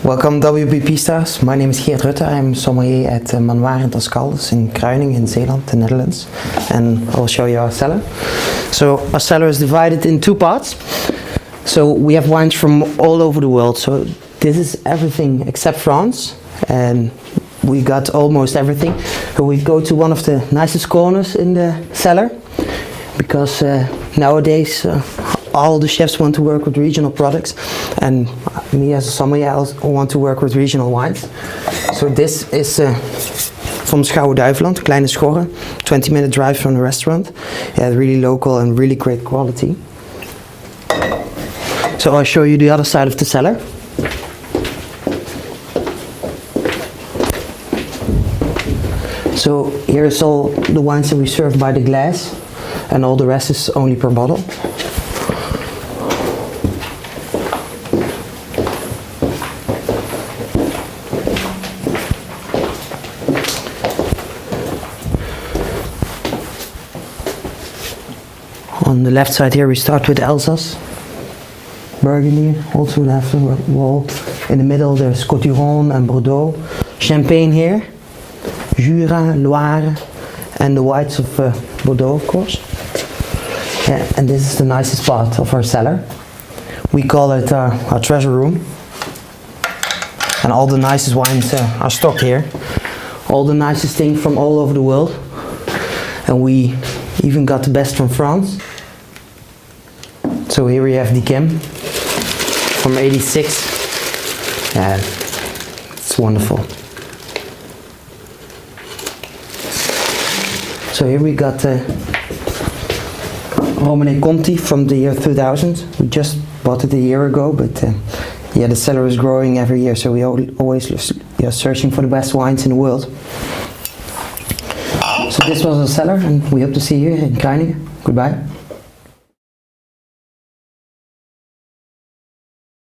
Welcome WPP stars. My name is Geert Rutten. I'm sommelier at Manoir Inter Scaldes in Kruiningen in Zeeland, the Netherlands. And I'll show you our cellar. So our cellar is divided in two parts. So we have wines from all over the world. So this is everything except France. And we got almost everything. So we go to one of the nicest corners in the cellar. Because nowadays all the chefs want to work with regional products, and me as a sommelier I also want to work with regional wines. So this is from Schouwen-Duiveland, Kleine Schorre, 20-minute drive from the restaurant. Yeah, really local and really great quality. So I'll show you the other side of the cellar. So here's all the wines that we serve by the glass, and all the rest is only per bottle. On the left side here we start with Alsace, Burgundy, also after the wall. In the middle there's Côte-du-Rhône and Bordeaux, Champagne here, Jura, Loire, and the whites of Bordeaux, of course. Yeah, and this is the nicest part of our cellar. We call it our treasure room. And all the nicest wines are stocked here. All the nicest things from all over the world. And we even got the best from France. So here we have Dikem from '86. Yeah, it's wonderful. So here we got Romane Conti from the year 2000. We just bought it a year ago, but yeah, the cellar is growing every year, so we always searching for the best wines in the world. So this was our cellar, and we hope to see you in Kruiningen. Goodbye.